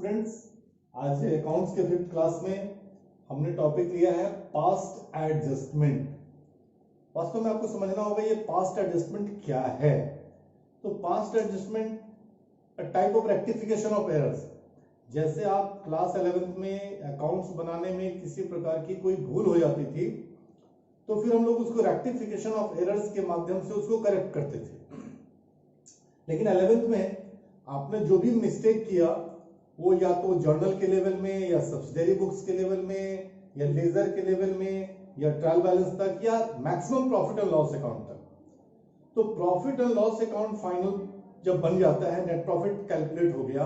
Students, आज accounts के 5th class में हमने टॉपिक लिया है पास्ट एडजस्टमेंट। वास्तव में आपको समझना होगा ये पास्ट एडजस्टमेंट क्या है। तो past adjustment type of rectification of errors. जैसे आप क्लास 11th में अकाउंट्स बनाने में किसी प्रकार की कोई भूल हो जाती थी तो फिर हम लोग उसको रेक्टिफिकेशन ऑफ एरर्स के माध्यम से उसको करेक्ट करते थे। लेकिन 11th में आपने जो भी मिस्टेक किया वो या तो जर्नल के लेवल में या सब्सिडरी बुक्स के लेवल में या लेजर के लेवल में या ट्रायल बैलेंस तक या maximum profit and loss account तक। तो profit and loss account final जब बन जाता है, नेट प्रॉफिट कैलकुलेट हो गया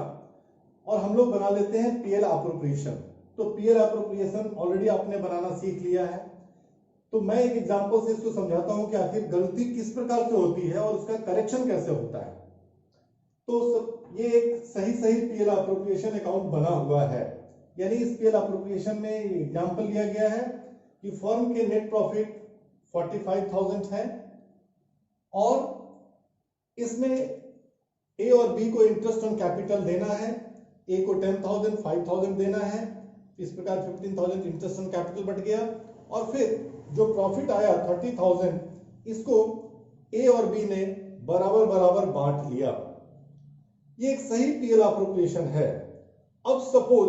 और हम लोग बना लेते हैं पीएल एप्रोप्रिएशन। तो पीएल एप्रोप्रिएशन ऑलरेडी आपने बनाना सीख लिया है। तो मैं एक एग्जांपल से इसको समझाता हूं कि आखिर गलती किस प्रकार से होती है और उसका करेक्शन कैसे होता है। तो ये एक सही पीएल एप्रोप्रिएशन अकाउंट बना हुआ है। यानी इस पीएल एप्रोप्रिएशन में एग्जांपल लिया गया है कि फर्म के नेट प्रॉफिट 45,000 है और इसमें ए और बी को इंटरेस्ट ऑन कैपिटल देना है। ए को 10,000 5,000 देना है। इस प्रकार 15,000 इंटरेस्ट ऑन कैपिटल बढ़ गया और फिर जो प्रॉफिट आया 30,000 इसको ए और बी ने बराबर बराबर बांट लिया। ये एक सही पीएल एप्रोप्रिएशन है। अब सपोज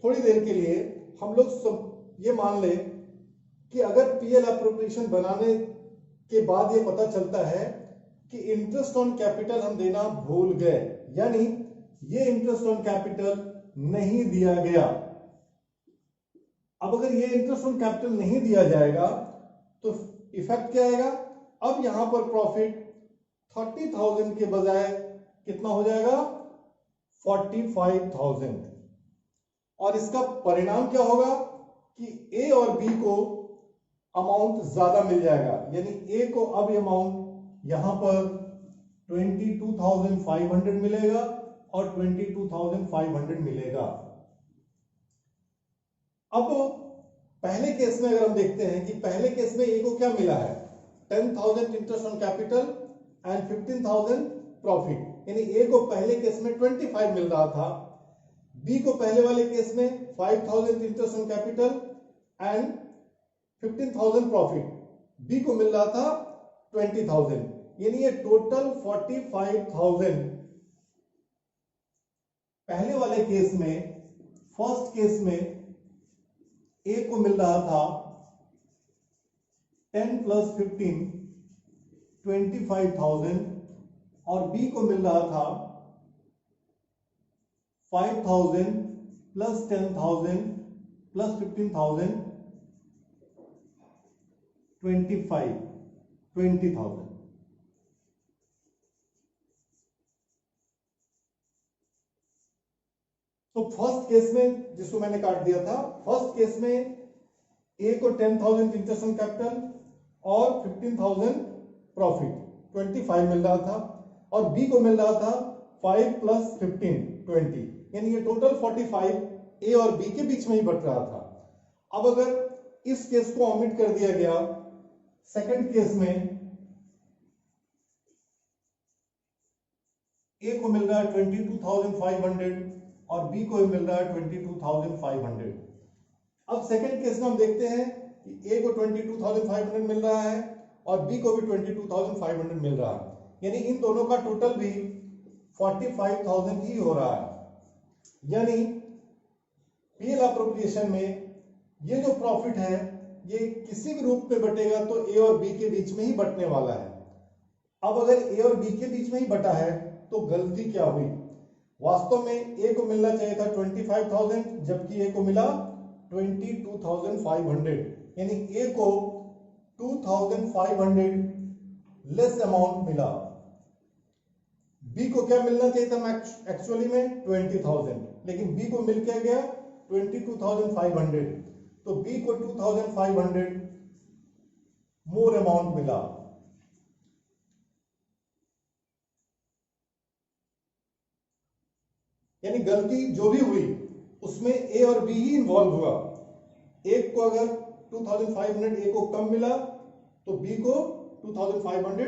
थोड़ी देर के लिए हम लोग ये मान ले कि अगर पीएल एप्रोप्रिएशन बनाने के बाद ये पता चलता है कि इंटरेस्ट ऑन कैपिटल हम देना भूल गए, यानी ये इंटरेस्ट ऑन कैपिटल नहीं दिया गया। अब अगर ये इंटरेस्ट ऑन कैपिटल नहीं दिया जाएगा तो इफेक्ट क्या आएगा? अब यहां पर प्रॉफिट 30,000 के बजाय कितना हो जाएगा? 45,000। और इसका परिणाम क्या होगा कि ए और बी को अमाउंट ज्यादा मिल जाएगा। यानी ए को अब अमाउंट यहां पर 22,500 मिलेगा और 22,500 मिलेगा। अब पहले केस में अगर हम देखते हैं कि पहले केस में ए को क्या मिला है? 10,000 interest on capital and 15,000 profit. यानी ए को पहले केस में 25 मिल रहा था, बी को पहले वाले केस में 5,000 interest on capital and 15,000 profit, B को मिल रहा था 20,000। यानी ये टोटल 45,000 पहले वाले केस में, फर्स्ट केस में ए को मिल रहा था 10 + 15 25,000 और बी को मिल रहा था 5,000 + 10,000 + 15,000 20,000। तो फर्स्ट केस में जिसको मैंने काट दिया था, फर्स्ट केस में ए को 10,000 इंटरेस्ट ऑन कैपिटल और 15,000 प्रॉफिट 25 मिल रहा था और बी को मिल रहा था 5 + 15 20। यानी ये टोटल 45 ए और बी के बीच में ही बट रहा था। अब अगर इस केस को ओमिट कर दिया गया, सेकंड केस में ए को मिल रहा है 22,500 और बी को मिल रहा है 22,500। अब सेकंड केस में हम देखते हैं कि ए को 22,500 मिल रहा है और बी को भी 22,500 मिल रहा है। यानी इन दोनों का टोटल भी 45,000 ही हो रहा है। यानी पीएल एप्रोप्रिएशन में ये जो प्रॉफिट है ये किसी भी रूप में बटेगा तो ए और बी के बीच में ही बटने वाला है। अब अगर ए और बी के बीच में ही बटा है तो गलती क्या हुई? वास्तव में ए को मिलना चाहिए था 25,000 जबकि ए को मिला 22,500। यानी ए को 2,500 लेस अमाउंट मिला। बी को क्या मिलना चाहिए था एक्चुअली में? 20,000, लेकिन बी को मिल क्या गया? 22,500। तो बी को 2,500 मोर अमाउंट मिला। यानी गलती जो भी हुई उसमें ए और बी ही इन्वॉल्व हुआ। एक को अगर 2,500 ए को कम मिला तो बी को 2,500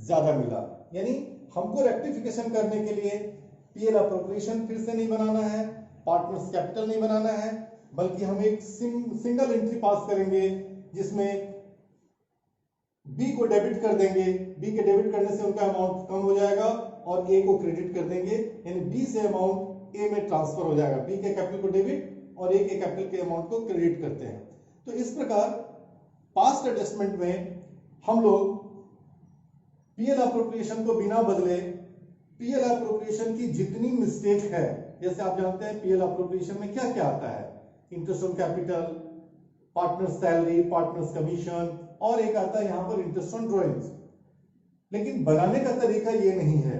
ज्यादा मिला। यानी हमको रेक्टिफिकेशन करने के लिए पीएल अप्रोप्रिएशन फिर से नहीं बनाना है, पार्टनर्स कैपिटल नहीं बनाना है, बल्कि हम एक सिंगल एंट्री पास करेंगे जिसमें बी को डेबिट कर देंगे। बी के डेबिट करने से उनका अमाउंट कम हो जाएगा और ए को क्रेडिट कर देंगे, यानी बी से अमाउंट ए में ट्रांसफर हो जाएगा। बी के कैपिटल को डेबिट और ए के कैपिटल के अमाउंट को क्रेडिट करते हैं। तो इस प्रकार पास्ट एडजस्टमेंट में हम लोग पीएल अप्रोप्रिएशन को बिना बदले पीएल अप्रोप्रिएशन की जितनी मिस्टेक है, जैसे आप जानते हैं पीएल अप्रोप्रिएशन में क्या क्या आता है, interest on capital, partner salary, partners commission, और एक आता है यहां पर इंटरेस्ट ऑन ड्रॉइंग्स। लेकिन बनाने का तरीका ये नहीं है।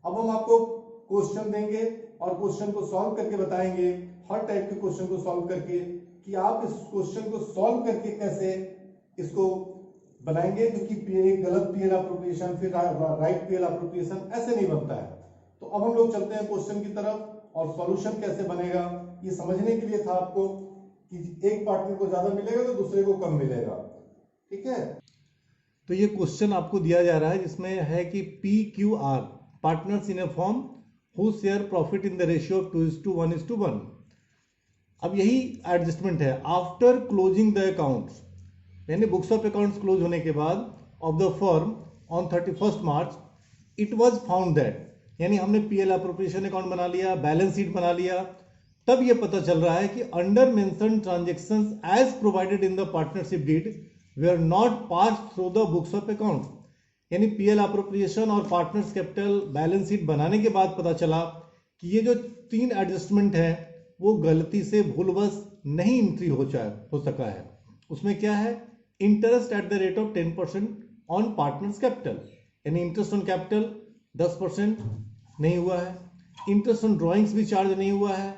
अब हम आपको क्वेश्चन देंगे और क्वेश्चन को सॉल्व करके बताएंगे, हर टाइप के क्वेश्चन को सॉल्व करके, कि आप इस क्वेश्चन को सॉल्व करके कैसे इसको बनाएंगे, क्योंकि गलत पीएल अप्रोप्रिएशन फिर राइट पीएल अप्रोप्रिएशन ऐसे नहीं बनता है। तो अब हम लोग चलते हैं क्वेश्चन की तरफ, और सॉल्यूशन कैसे बनेगा ये समझने के लिए था आपको कि एक पार्टनर को ज्यादा मिलेगा तो दूसरे को कम मिलेगा। ठीक है, तो ये क्वेश्चन आपको दिया जा रहा है जिसमें है कि PQR partners in A form who share profit in the ratio of 2:1:1। अब यही एडजस्टमेंट है आफ्टर क्लोजिंग द अकाउंट्स, यानी बुक्स ऑफ अकाउंट्स क्लोज होने के बाद of the firm on 31 March it was found that, यानी हमने पीएल अप्रोप्रिएशन अकाउंट बना लिया, बैलेंस शीट बना लिया, तब यह पता चल रहा है कि under mentioned transactions as provided in the partnership deed were not passed through the books of accounts. यानी पीएल अप्रोप्रिएशन और पार्टनर्स कैपिटल बैलेंस शीट बनाने के बाद पता चला कि ये जो 3 एडजस्टमेंट है वो गलती से भूलवश नहीं एंट्री हो सका है। उसमें क्या है, interest at the rate of 10% on partners capital, यानी इंटरेस्ट ऑन कैपिटल 10% नहीं हुआ है, इंटरेस्ट ऑन ड्रॉइंग्स भी चार्ज नहीं हुआ है,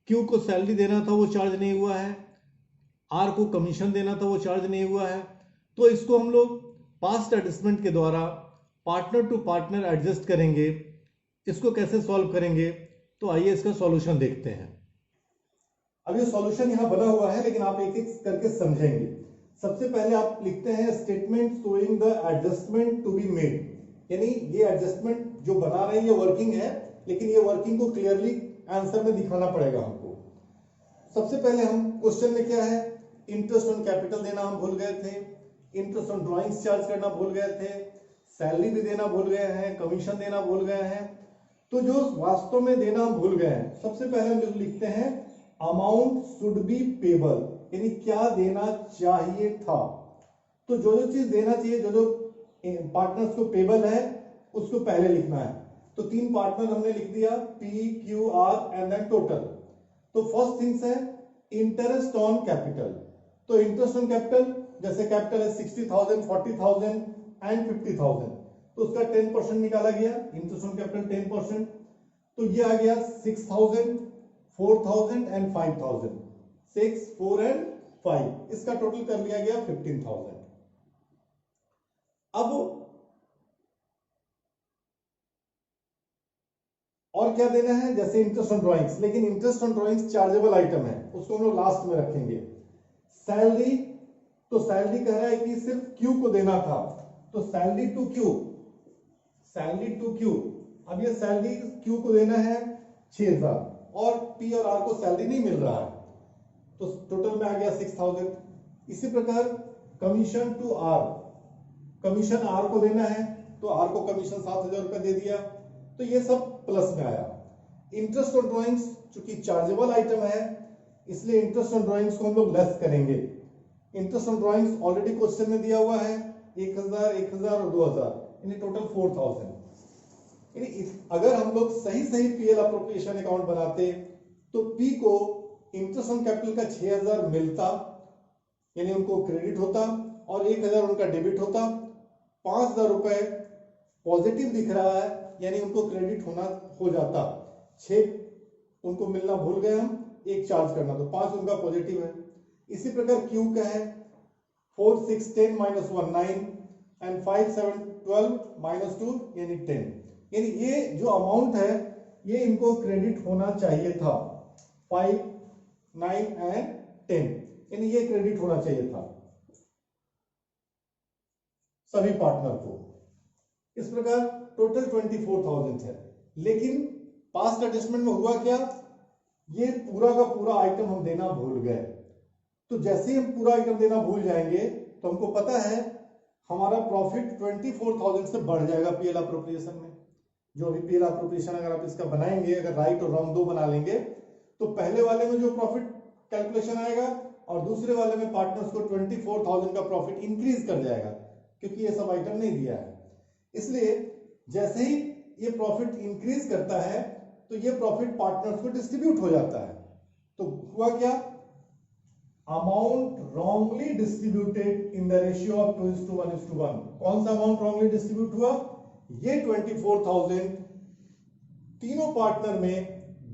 क्यू को सैलरी देना था वो चार्ज नहीं हुआ है, आर को कमीशन देना था वो चार्ज नहीं हुआ है। तो इसको हम लोग पास्ट एडजस्टमेंट के द्वारा पार्टनर टू पार्टनर एडजस्ट करेंगे। इसको कैसे सॉल्व करेंगे, तो आइए इसका सॉल्यूशन देखते हैं। अब ये सॉल्यूशन यहां बना हुआ है, लेकिन आप एक एक करके समझेंगे। सबसे पहले आप लिखते हैं statement showing the adjustment to be made, यानी ये एडजस्टमेंट जो बना रहे हैं ये वर्किंग है, लेकिन ये वर्किंग को क्लियरली आंसर में दिखाना पड़ेगा हमको। सबसे पहले हम क्वेश्चन में क्या है, इंटरेस्ट ऑन कैपिटल देना हम भूल गए थे, इंटरेस्ट ऑन ड्रॉइंग्स चार्ज करना भूल गए थे, सैलरी भी देना भूल गए हैं, कमीशन देना भूल गए हैं। तो जो वास्तव में देना हम भूल गए हैं, सबसे पहले हम लिखते हैं अमाउंट शुड बी पेबल, यानी क्या देना चाहिए था। तो जो जो चीज देना चाहिए, जो जो पार्टनर्स को पेबल है उसको पहले लिखना है। तो 3 पार्टनर हमने लिख दिया, PQR एंड देन टोटल। तो फर्स्ट थिंग्स है इंटरेस्ट ऑन कैपिटल। तो इंटरेस्ट ऑन कैपिटल, जैसे कैपिटल है 60,000, 40,000 एंड 50,000, तो उसका 10% निकाला गया, इंटरेस्ट ऑन कैपिटल 10%। तो ये आ गया 6,000, 4,000 एंड 5,000, 6, 4 एंड 5, इसका टोटल कर लिया गया 15,000। अब और क्या देना है, जैसे इंटरेस्ट ऑन ड्रॉइंग्स, लेकिन interest on drawings chargeable item है, उसको हम लोग लास्ट में रखेंगे। सैलरी, तो सैलरी कह रहा है कि सिर्फ क्यू को देना था, तो salary to Q, salary to Q. अब ये सैलरी क्यू को देना है 6,000 और पी और आर को सैलरी नहीं मिल रहा है, तो टोटल में आ गया 6,000। इसी प्रकार commission to R, commission R को देना है, तो आर को कमीशन 7,000 रुपए दे दिया, तो ये सब प्लस में आया। इंटरेस्ट ऑन ड्रॉइंग्स चूंकि चार्जेबल आइटम है, इसलिए इंटरेस्ट ऑन ड्रॉइंग्स को हम लोग लेस करेंगे। Interest on drawings already question में दिया हुआ है 1,000, 1,000 और 2,000, यानी टोटल 4,000। यानी अगर हम लोग सही सही पीएल अप्रोप्रिएशन अकाउंट बनाते तो पी को इंटरेस्ट ऑन कैपिटल का 6,000 मिलता, यानी उनको क्रेडिट होता, और 1,000 उनका डेबिट होता। 5,000 रुपए पॉजिटिव दिख रहा है, यानी उनको क्रेडिट हो जाता। 6 उनको मिलना भूल गए हम, 1 चार्ज करना, तो 5 उनका पॉजिटिव है। इसी प्रकार क्यू का है 4, 6, 10 -1 9 एंड 5, 7, 12 -2 यानी 10। यानी ये जो अमाउंट है ये इनको क्रेडिट होना चाहिए था, 5, 9 एंड 10, यानी ये क्रेडिट होना चाहिए था सभी पार्टनर को। इस प्रकार टोटल 24,000 है, लेकिन पास्ट एडजस्टमेंट में हुआ क्या, ये पूरा का पूरा आइटम हम देना भूल गए। तो जैसे ही हम पूरा आइटम देना भूल जाएंगे तो हमको पता है हमारा प्रॉफिट 24,000 से बढ़ जाएगा पीएल अप्रोप्रिएशन में। जो अभी पीएल अप्रोप्रिएशन अगर आप इसका बनाएंगे, अगर राइट और रॉन्ग दो बना लेंगे, तो पहले वाले में जो प्रॉफिट कैलकुलेशन आएगा और दूसरे वाले में पार्टनर्स को 24,000 का प्रॉफिट इंक्रीज कर जाएगा, क्योंकि ये सब आइटम नहीं दिया है। इसलिए जैसे ही ये प्रॉफिट इंक्रीज करता है तो ये प्रॉफिट पार्टनर्स को डिस्ट्रीब्यूट हो जाता है। तो हुआ क्या, amount wrongly distributed in the ratio of 2:1:1। कौन सा अमाउंट रॉन्गली डिस्ट्रीब्यूट हुआ, ये 24,000 तीनों पार्टनर में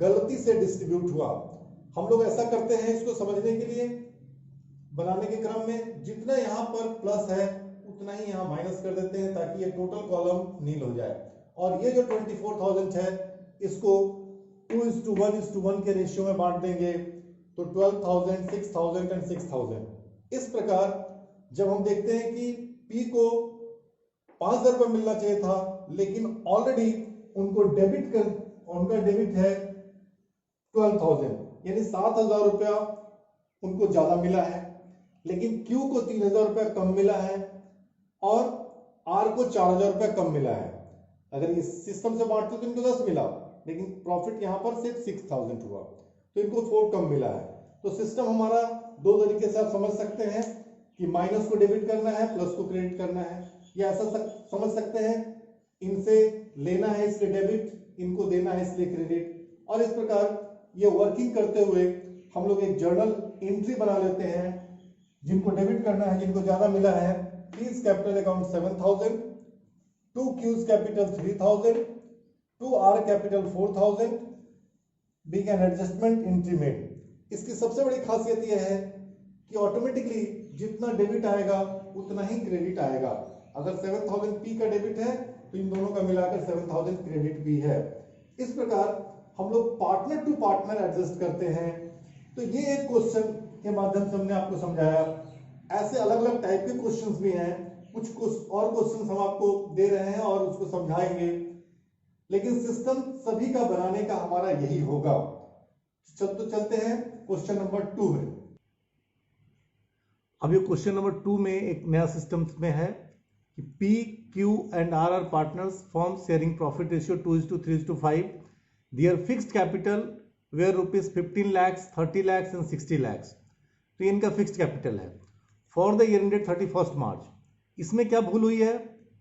गलती से डिस्ट्रीब्यूट हुआ। हम लोग ऐसा करते हैं इसको समझने के लिए, बनाने के क्रम में जितना यहां पर प्लस है उतना ही यहां माइनस कर देते हैं ताकि ये टोटल कॉलम नील हो जाए। और ये जो 24,000 है इसको 2:1:1 के रेशियो में बांट देंगे तो 12,000, 6,000 एंड 6,000। इस प्रकार जब हम देखते हैं कि P को 5,000 रुपये मिलना चाहिए था, लेकिन ऑलरेडी उनको उनका डेबिट है 12,000, यानी 7,000 रुपया उनको ज्यादा मिला है, लेकिन Q को 3,000 रुपया कम मिला है और R को 4,000 रुपया कम मिला है। अगर इस सिस्टम से बांटते तो इनको 10 मिला, लेकिन प्रॉफिट यहां पर सिर्फ 6,000 हुआ, तो इनको 4 कम मिला है। तो सिस्टम हमारा दो तरीके से आप समझ सकते हैं कि माइनस को डेबिट करना है, प्लस को क्रेडिट करना है, या ऐसा समझ सकते हैं इनसे लेना है इसलिए डेबिट, इनको देना है इसलिए क्रेडिट। और इस प्रकार ये वर्किंग करते हुए हम लोग एक जर्नल एंट्री बना लेते हैं, जिनको डेबिट करना है, जिनको ज्यादा मिला है, P's capital account 7,000, to Q's capital 3,000, to R capital 4,000, being an adjustment entry made. इसकी सबसे बड़ी खासियत यह है कि ऑटोमेटिकली जितना डेबिट आएगा उतना ही क्रेडिट आएगा। अगर 7,000 P का डेबिट है तो इन दोनों का मिलाकर 7,000 क्रेडिट भी है। इस प्रकार हम लोग पार्टनर टू पार्टनर एडजस्ट करते हैं। तो ये एक क्वेश्चन के माध्यम से हमने आपको समझाया। ऐसे अलग अलग टाइप के क्वेश्चंस भी हैं, कुछ और क्वेश्चंस हम आपको दे रहे हैं और उसको समझाएंगे, लेकिन सिस्टम सभी का बनाने का हमारा यही होगा। चलते हैं क्वेश्चन नंबर 2 में। अब ये क्वेश्चन नंबर 2 में एक नया सिस्टम में है कि P, Q and R are partners, firm sharing profit ratio 2:3:5. Their fixed capital were rupees 15 lakhs, 30 lakhs and 60 lakhs. तो ये इनका फिक्स्ड कैपिटल है for the year ended 31 March. इसमें क्या भूल हुई है,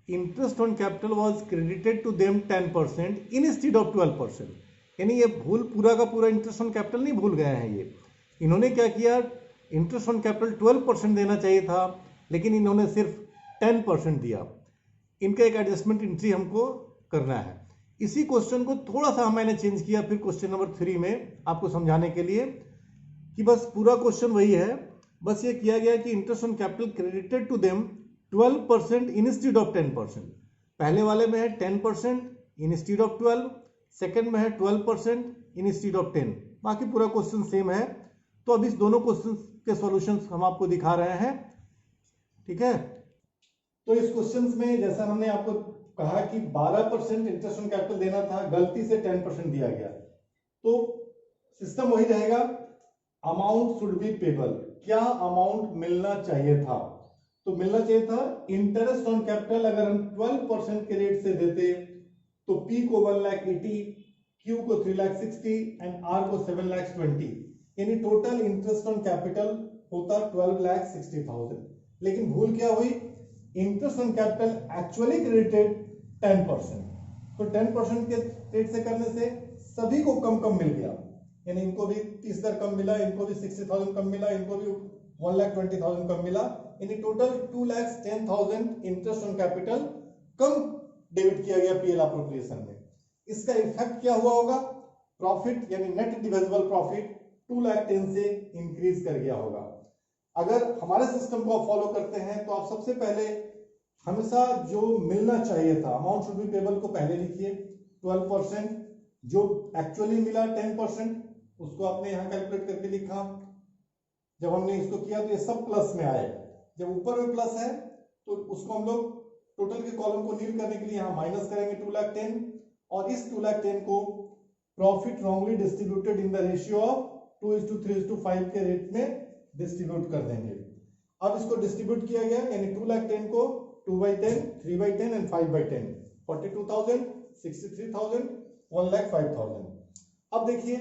interest on capital was credited to them 10% instead of 12%। यानी ये भूल पूरा का पूरा इंटरेस्ट ऑन कैपिटल नहीं भूल गए हैं ये। इन्होंने क्या किया, इंटरेस्ट ऑन कैपिटल 12% देना चाहिए था, लेकिन इन्होंने सिर्फ 10% दिया। इनका एक एडजस्टमेंट एंट्री हमको करना है। इसी क्वेश्चन को थोड़ा सा मैंने चेंज किया फिर क्वेश्चन नंबर 3 में आपको समझाने के लिए कि बस पूरा क्वेश्चन वही है, बस ये किया गया कि interest on capital credited to them 12% instead of 10%। पहले वाले में है 10% इंस्टेड ऑफ 12, सेकंड में है 12% इंस्टेड ऑफ 10। बाकी पूरा क्वेश्चन सेम है। तो अब इस दोनों क्वेश्चन के सॉल्यूशंस हम आपको दिखा रहे हैं, ठीक है। तो इस क्वेश्चन में जैसा हमने आपको कहा कि 12% इंटरेस्ट ऑन कैपिटल देना था, गलती से 10% दिया गया, तो सिस्टम वही रहेगा, अमाउंट शुड बी पेबल। क्या अमाउंट मिलना चाहिए था, तो मिलना चाहिए था इंटरेस्ट ऑन कैपिटल अगर हम 12% के रेट से देते तो P को 1,80,000, Q को 3,60,000 एंड R को 7,20,000, यानी टोटल इंटरेस्ट ऑन कैपिटल होता 12,60,000। लेकिन भूल क्या हुई, interest on capital actually credited 10%, तो 10% के रेट से करने से सभी को कम कम मिल गया, यानी इनको भी 30,000 कम मिला, इनको भी 60,000 कम मिला, इनको भी 1,20,000 कम मिला, यानी total 2,10,000 interest on capital come debit किया गया पीएल अप्रोप्रिएशन में। इसका इफेक्ट क्या हुआ होगा, प्रॉफिट यानी नेट डिविजिबल प्रॉफिट 2,10,000 से इंक्रीज कर गया होगा। अगर हमारे सिस्टम को आप फॉलो करते हैं तो आप सबसे पहले हमेशा जो मिलना चाहिए था, अमाउंट शुड बी पेबल को पहले लिखिए 12%, जो एक्चुअली मिला 10% उसको आपने यहां कैलकुलेट करके लिखा। जब हमने इसको किया तो ये सब प्लस में आए, जब ऊपर में प्लस है तो उसको हम लोग टोटल के कॉलम को नील करने के लिए यहां माइनस करेंगे 2,10,000, और इस 2,10,000 को profit wrongly distributed in the ratio of 2:3:5 के रेट में डिस्ट्रीब्यूट कर देंगे। अब इसको डिस्ट्रीब्यूट किया गया, यानी 2,10,000 को 2/10, 3/10 एंड 5/10, 42,000, 63,000, 1,05,000। अब देखिए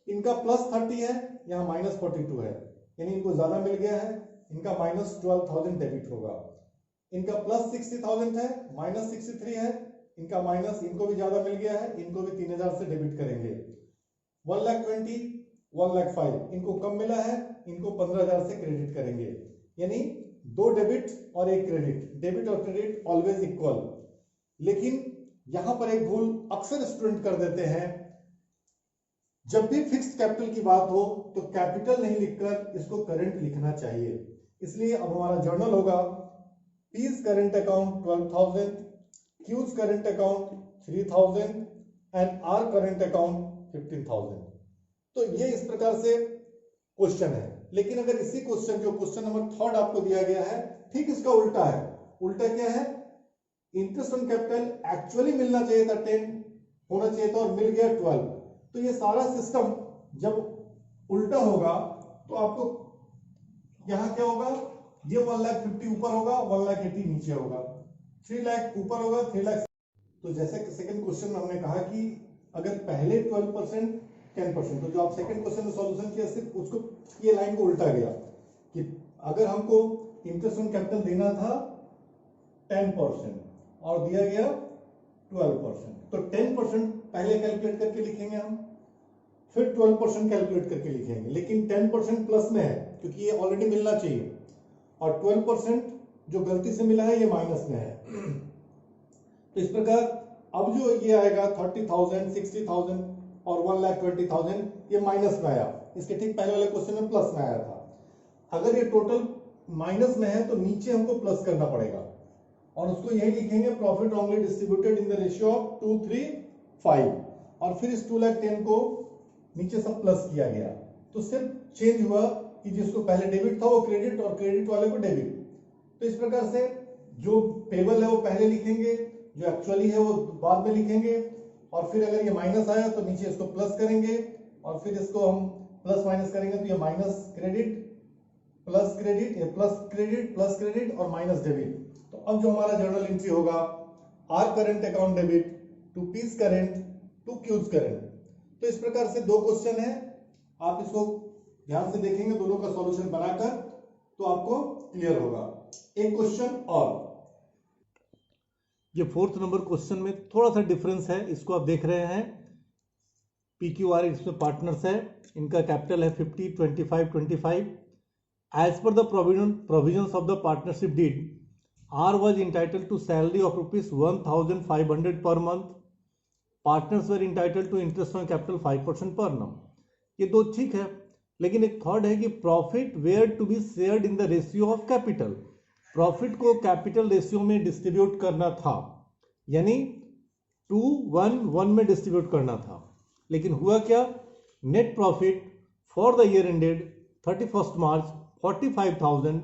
इनका +30 है, यहाँ -42 है, यानी इनको ज्यादा मिल गया है, इनका -12,000 डेबिट होगा। इनका +60,000 है, -63 है, इनका माइनस, इनको भी ज्यादा मिल गया है, इनको भी 3,000 से डेबिट करेंगे। 1,20,000, 1,05,000 इनको कम मिला है, इनको 15,000 से क्रेडिट करेंगे, यानी 2 डेबिट और 1 क्रेडिट। डेबिट और क्रेडिट ऑलवेज इक्वल। लेकिन यहां पर एक भूल अक्सर स्टूडेंट कर देते हैं, जब भी फिक्स्ड कैपिटल की बात हो तो कैपिटल नहीं लिखकर इसको करंट लिखना चाहिए। इसलिए अब हमारा जर्नल होगा P's current account 12,000, Q's current account 3,000 and R current account 15,000। तो ये इस प्रकार से क्वेश्चन है। लेकिन अगर इसी क्वेश्चन जो क्वेश्चन नंबर 3 आपको दिया गया है, ठीक इसका उल्टा है। उल्टा क्या है? इंटरेस्ट ऑन कैपिटल एक्चुअली मिलना चाहिए था 10 होना चाहिए था और मिल गया 12। तो ये सारा सिस्टम जब उल्टा होगा तो आपको यहां क्या होगा, ये 1,50,000 ऊपर होगा, 1,80,000 नीचे होगा, 3 लाख ऊपर होगा, 3 लाख। तो जैसे सेकंड क्वेश्चन में हमने कहा कि अगर पहले 12% 10%, तो जो आप सेकंड क्वेश्चन में सॉल्यूशन किया सिर्फ उसको, ये लाइन को उल्टा गया कि अगर हमको इंटरेस्ट ऑन कैपिटल देना था 10% और दिया गया 12%, तो 10% पहले कैलकुलेट करके लिखेंगे हम, फिर 12% कैलकुलेट करके लिखेंगे। लेकिन 10% प्लस में है क्योंकि ये ऑलरेडी मिलना चाहिए, और 12% जो गलती से मिला है ये माइनस में है। तो इस प्रकार अब जो ये आएगा 30,000, 60,000 और 1,20,000 ये माइनस में आया। इसके ठीक पहले वाले क्वेश्चन में प्लस में आया था। अगर ये टोटल माइनस में है तो नीचे हमको प्लस करना पड़ेगा और उसको यही लिखेंगे profit wrongly distributed in the ratio of 2:3:5, और फिर इस 2,10,000 को नीचे सब प्लस किया गया। तो सिर्फ चेंज हुआ कि जिसको पहले डेबिट था वो क्रेडिट और क्रेडिट वाले को डेबिट। तो इस प्रकार से जो पेबल है वो पहले लिखेंगे, जो एक्चुअली है वो बाद में लिखेंगे, और फिर अगर ये माइनस आया तो नीचे इसको प्लस करेंगे, और फिर इसको हम प्लस माइनस करेंगे तो ये माइनस क्रेडिट प्लस क्रेडिट, ये प्लस क्रेडिट और माइनस डेबिट। तो अब जो हमारा जर्नल एंट्री होगा, R current account debit to P's current to Q's current. तो इस प्रकार से 2 क्वेश्चन है, आप इसको ध्यान से देखेंगे दोनों का सॉल्यूशन बनाकर तो आपको क्लियर होगा। एक क्वेश्चन और, ये 4th नंबर क्वेश्चन में थोड़ा सा डिफरेंस है, इसको आप देख रहे हैं PQR इसमें पार्टनर्स है, इनका कैपिटल है 50, 25, 25। As per the provisions of the partnership deed, R was entitled to salary of ₹1,500 per month. Partners were entitled to interest on capital 5% per annum. ये 2 ठीक है, लेकिन एक थर्ड है कि profit were to be shared in the ratio of capital. Profit को capital ratio में distribute करना था, यानी 2:1:1 में डिस्ट्रीब्यूट करना था। लेकिन हुआ क्या, net profit for the year ended 31 March 45,000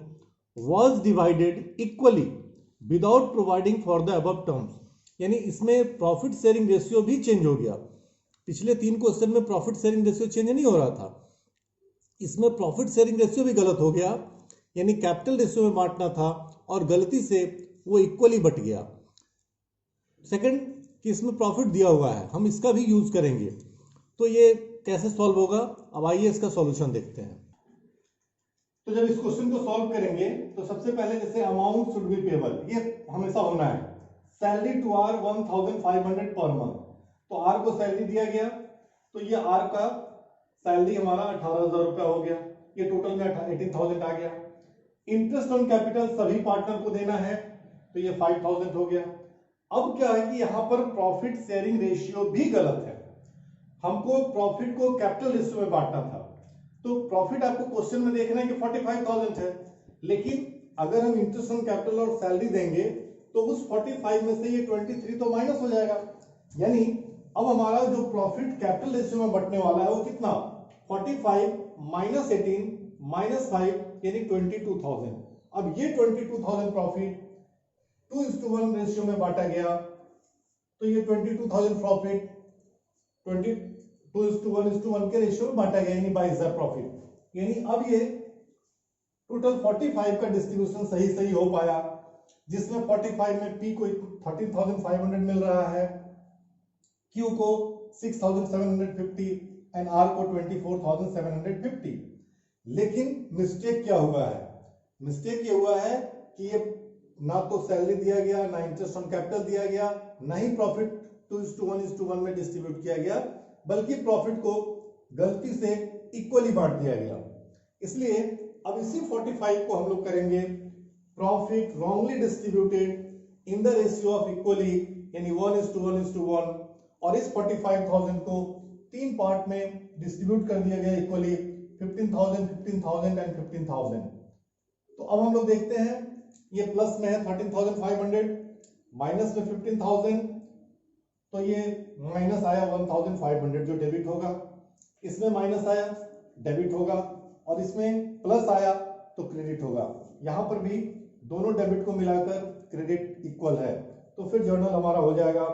was divided equally without providing for the above terms। यानी इसमें प्रॉफिट शेयरिंग रेशियो भी चेंज हो गया। पिछले 3 क्वेश्चन में प्रॉफिट शेयरिंग रेशियो चेंज नहीं हो रहा था, इसमें प्रॉफिट शेयरिंग रेशियो भी गलत हो गया, यानी कैपिटल रेशियो में बांटना था और गलती से वो इक्वली बट गया। सेकंड कि इसमें प्रॉफिट दिया हुआ है, हम इसका भी यूज करेंगे। तो ये कैसे सॉल्व होगा, अब आइए इसका सॉल्यूशन देखते हैं। तो जब इस क्वेश्चन को सॉल्व करेंगे तो सबसे पहले जैसे अमाउंट शुड बी पेबल, ये हमेशा होना है। Salary to are 1,500 per month, तो आर को सैलरी दिया गया तो ये आर का सैलरी हमारा 18,000 रुपया हो गया, ये टोटल में 18,000 आ गया। इंटरेस्ट ऑन कैपिटल सभी पार्टनर को देना है तो ये 5,000 हो गया। अब क्या है कि यहां पर प्रॉफिट शेयरिंग रेशियो भी गलत है, हमको प्रॉफिट को कैपिटल रेशियो में बांटना था। तो प्रॉफिट आपको क्वेश्चन में देखना है कि 45,000 है, लेकिन अगर हम इंटरेस्ट ऑन कैपिटल और सैलरी देंगे तो उस 45 में से ये 23 तो माइनस हो जाएगा, यानी अब हमारा जो प्रॉफिट कैपिटल रेशियो में बंटने वाला है वो कितना, 45 माइनस 18 माइनस 5 यानी 22,000। अब ये 22,000 प्रॉफिट 2:1 रेशियो में बांटा गया, तो ये 22,000 प्रॉफिट 2:1 के रेशियो में बांटा गया, यानी बाय द प्रॉफिट। यानी अब ये टोटल 45 का डिस्ट्रीब्यूशन सही सही हो पाया, जिसमें 45 में P को 13,500 मिल रहा है, Q को 6,750 एंड R को 24,750। लेकिन मिस्टेक क्या हुआ है? मिस्टेक ये हुआ है कि ये ना तो सैलरी दिया गया, ना इंटरेस्ट ऑन कैपिटल दिया गया, ना ही प्रॉफिट 2:1 में डिस्ट्रीब्यूट किया गया, बल्कि प्रॉफिट को गलती से इक्वली बांट दिया गया। इसलिए अब इसी 45 को हम लोग करेंगे profit wrongly distributed in the ratio of equally, यानी 1:1:1, और इस 45,000 को 3 पार्ट में डिस्ट्रीब्यूट कर दिया गया इक्वली, 15,000, 15,000 एंड 15,000। तो अब हम लोग देखते हैं, ये प्लस में है 13,500, माइनस में 15,000, तो ये माइनस आया 1,500 जो डेबिट होगा, इसमें माइनस आया डेबिट होगा, और इसमें प्लस आया तो क्रेडिट होगा। यहां पर भी दोनों डेबिट को मिलाकर क्रेडिट इक्वल है, तो फिर जर्नल हमारा हो जाएगा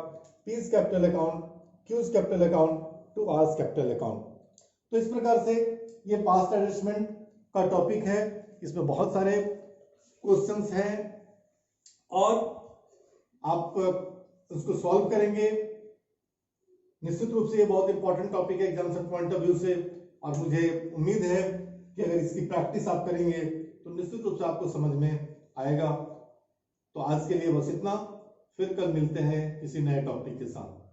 P's capital account, Q's capital account to R's capital account. तो इस प्रकार से ये पास्ट एडजस्टमेंट का टॉपिक है, इसमें बहुत सारे क्वेश्चंस हैं और आप उसको सॉल्व करेंगे। निश्चित रूप से ये बहुत इंपॉर्टेंट टॉपिक है एग्जामिनेशन पॉइंट ऑफ व्यू से, और मुझे उम्मीद है कि अगर इसकी प्रैक्टिस आप करेंगे तो निश्चित रूप से आपको समझ में आएगा। तो आज के लिए बस इतना, फिर कल मिलते हैं किसी नए टॉपिक के साथ।